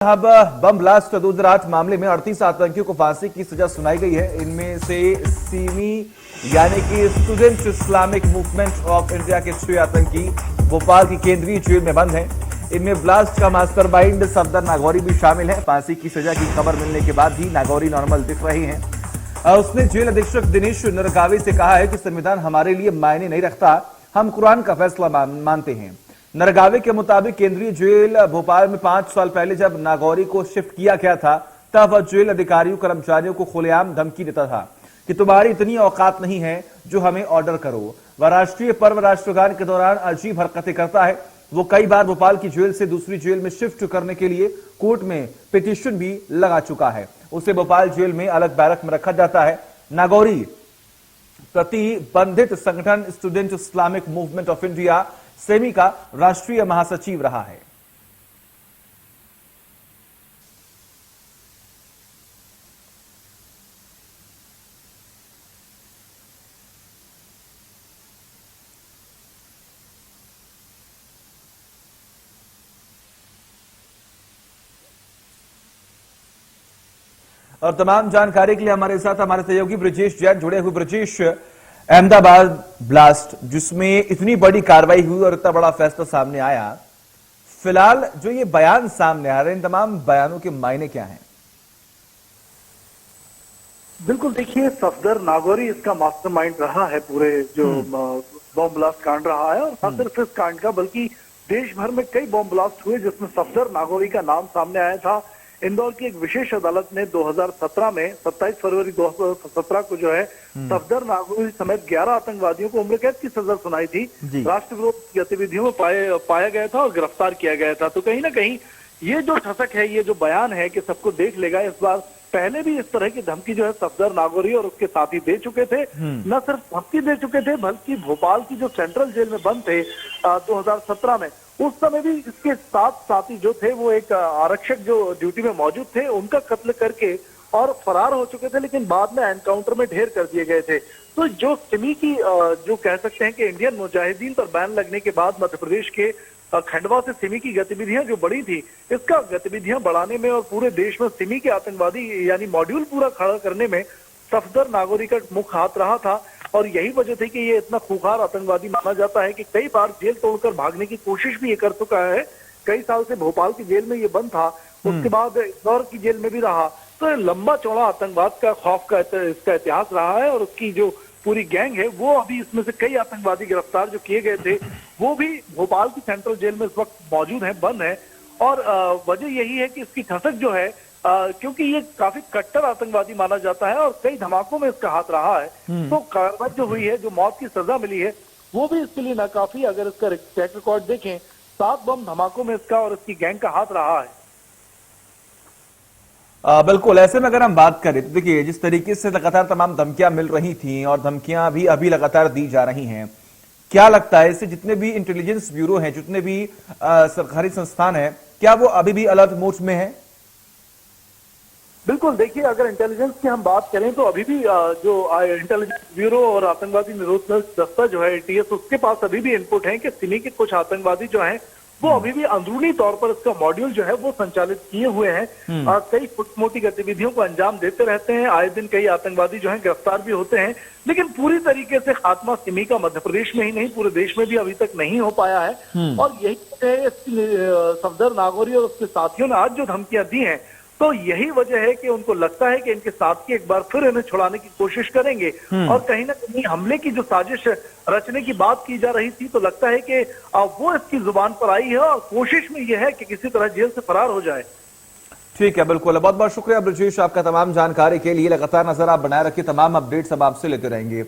अब bomb blast 2008 मामले में 38 आतंकियों को फांसी की सजा सुनाई गई है। इनमें से सिमी यानी कि student Islamic movement of India के 6 आतंकी भोपाल की केंद्रीय जेल में बंद हैं। इनमें ब्लास्ट का मास्टरमाइंड सफदर नागौरी भी शामिल है। फांसी की सजा की खबर मिलने के बाद भी नागौरी नॉर्मल दिख रही हैं। उसने जेल अधीक्षक दिनेश नरगावी से कहा है कि संविधान हमारे लिए मायने नहीं रखता, हम कुरान का फैसला मानते हैं। नरगावे के मुताबिक केंद्रीय जेल भोपाल में 5 साल पहले जब नागौरी को शिफ्ट किया गया था, तब वह जेल अधिकारियों कर्मचारियों को खुलेआम धमकी देता था कि तुम्हारी इतनी औकात नहीं है जो हमें ऑर्डर करो। वह राष्ट्रीय पर्व राष्ट्रगान के दौरान अजीब हरकतें करता है। वो कई बार भोपाल की जेल से दूसरी जेल में शिफ्ट करने के लिए कोर्ट में पिटीशन भी लगा चुका है। उसे भोपाल जेल में अलग बैरक में रखा जाता है। नागौरी प्रतिबंधित संगठन student Islamic movement of India semi का राष्ट्रीय महासचिव रहा है। और तमाम जानकारी के लिए हमारे साथ हमारे सहयोगी ब्रजेश जैन जुड़े हुए। ब्रजेश, अहमदाबाद ब्लास्ट जिसमें इतनी बड़ी कार्रवाई हुई और इतना बड़ा फैसला सामने आया, फिलहाल जो ये बयान सामने आ रहे हैं, इन तमाम बयानों के मायने क्या हैं? बिल्कुल, देखिए, सफदर नागौरी इसका मास्टरमाइंड रहा है। पूरे जो बॉम्ब ब्लास्ट कांड रहा है, और न सिर्फ इस कांड का बल्कि देश भर में कई बॉम्ब ब्लास्ट हुए जिसमें सफदर नागौरी का नाम सामने आया था। इंदौर की एक विशेष अदालत ने 2017 में 27 फरवरी 2017 को जो है सफदर नागौरी समेत 11 आतंकवादियों को उम्र कैद की सजा सुनाई थी। राष्ट्रविरोध गतिविधियों में पाया गया था और गिरफ्तार किया गया था। तो कहीं ना कहीं ये जो ठसक है, ये जो बयान है कि सबको देख लेगा, इस बार पहले भी इस तरह की धमकी जो है सफदर नागौरी और उसके साथी दे चुके थे। न सिर्फ धमकी दे चुके थे बल्कि भोपाल की जो सेंट्रल जेल में बंद थे 2017 में, उस समय भी इसके 7 साथी जो थे वो एक आरक्षक जो ड्यूटी में मौजूद थे उनका कत्ल करके और फरार हो चुके थे, लेकिन बाद में एनकाउंटर में ढेर कर दिए गए थे। तो जो सिमी की जो कह सकते हैं कि इंडियन मुजाहिदीन पर बैन लगने के बाद मध्य प्रदेश के खंडवा से सिमी की गतिविधियां जो बढ़ी थी, इसका गतिविधियां बढ़ाने में और पूरे देश में सिमी के आतंकवादी यानी मॉड्यूल पूरा खड़ा करने में सफदर नागौरी का मुख्य हाथ रहा था। और यही वजह थी कि ये इतना खूंखार आतंकवादी माना जाता है कि कई बार जेल तोड़कर भागने की कोशिश भी ये कर चुका है। कई साल से भोपाल की जेल में ये बंद था, उसके बाद इंदौर की जेल में भी रहा। तो लंबा चौड़ा आतंकवाद का खौफ का इसका इतिहास रहा है, और उसकी जो पूरी गैंग है वो अभी इसमें से कई आतंकवादी गिरफ्तार जो किए गए थे वो भी भोपाल की सेंट्रल जेल में इस वक्त मौजूद है, बंद है। और वजह यही है कि इसकी ठसक जो है, क्योंकि ये काफी कट्टर आतंकवादी माना जाता है और कई धमाकों में इसका हाथ रहा है। तो कार्रवाई जो हुई है, जो मौत की सजा मिली है, वो भी इसके लिए नाकाफी। अगर इसका ट्रैक रिकॉर्ड देखें, 7 बम धमाकों में इसका और इसकी गैंग का हाथ रहा है। बिल्कुल, ऐसे में अगर हम बात करें तो देखिए, जिस तरीके से लगातार तमाम धमकियां मिल रही थी और धमकियां भी अभी लगातार दी जा रही हैं, क्या लगता है इससे जितने भी इंटेलिजेंस ब्यूरो हैं, जितने भी सरकारी संस्थान हैं, क्या वो अभी भी अलर्ट मोड में है? बिल्कुल, देखिए, अगर इंटेलिजेंस की हम बात करें तो अभी भी जो इंटेलिजेंस ब्यूरो और आतंकवादी निरोध दस्ता जो है ATS, उसके पास अभी भी इनपुट है कि सिमी के कुछ आतंकवादी जो हैं वो अभी भी अंदरूनी तौर पर इसका मॉड्यूल जो है वो संचालित किए हुए हैं। कई मोटी गतिविधियों को अंजाम देते रहते हैं। आए दिन कई आतंकवादी जो हैं गिरफ्तार भी होते हैं, लेकिन पूरी तरीके से खात्मा सिमी का मध्य प्रदेश में ही नहीं पूरे देश में भी अभी तक नहीं हो पाया है। और यही सफदर नागौरी और उसके साथियों ने आज जो धमकियां दी हैं, तो यही वजह है कि उनको लगता है कि इनके साथी एक बार फिर इन्हें छुड़ाने की कोशिश करेंगे। और कहीं ना कहीं हमले की जो साजिश रचने की बात की जा रही थी, तो लगता है कि वो इसकी जुबान पर आई है और कोशिश में यह है कि किसी तरह जेल से फरार हो जाए। ठीक है, बिल्कुल। बहुत बहुत शुक्रिया ब्रजेश, आपका तमाम जानकारी के लिए। लगातार नजर आप बनाए रखिए, तमाम अपडेट्स हम आपसे लेते रहेंगे।